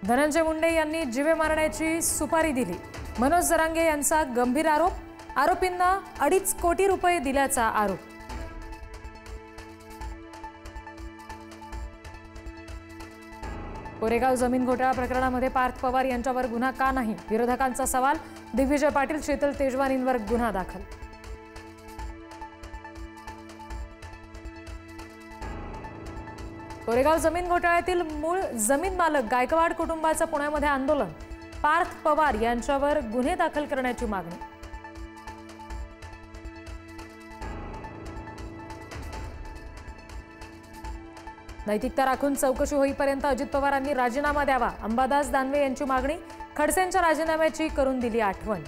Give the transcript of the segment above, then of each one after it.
धनंजय मुंडे यांनी जीवे मारण्याची सुपारी दिली। मनोज जरांगे यांचा गंभीर आरोप, आरोपींना 2.5 कोटी रुपये दिल्याचा आरोप। कोरेगाव जमीन घोटाळा प्रकरणामध्ये पार्थ पवार यांच्यावर गुन्हा का नाही, विरोधकांचा सवाल। दिग्विजय पाटील, शीतल तेजवानींवर गुन्हा दाखल। कोरेगाव जमीन घोटाळ्यातील मूळ जमीन मालक गायकवाड कुटुंबाचं पुण्यामध्ये आंदोलन, पार्थ पवार यांच्यावर गुन्हे दाखल करण्याची मागणी। नैतिकता राखून चौकशी होईपर्यंत अजित पवारांनी राजीनामा द्यावा, अंबादास दानवे यांची मागणी। खडसेंच्या राजीनाम्याची करून दिली आठवण।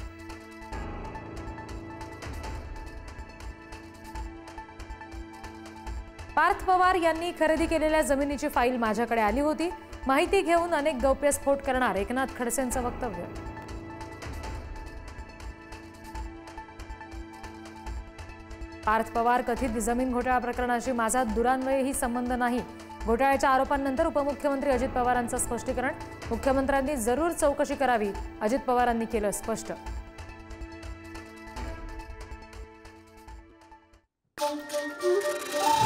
पार्थ पवार यांनी खरेदी केलेल्या जमिनीची फाईल माझ्याकडे आली होती, माहिती घेऊन अनेक गौप्यस्फोट करणार, एकनाथ खडसेंचं वक्तव्य। पार्थ पवार कथित जमीन घोटाळा प्रकरणाशी माझा दुरान्वयही संबंध नाही, घोटाळ्याच्या आरोपांनंतर उपमुख्यमंत्री अजित पवारांचं स्पष्टीकरण। मुख्यमंत्र्यांनी जरूर चौकशी करावी, अजित पवारांनी केलं स्पष्ट। Thank you.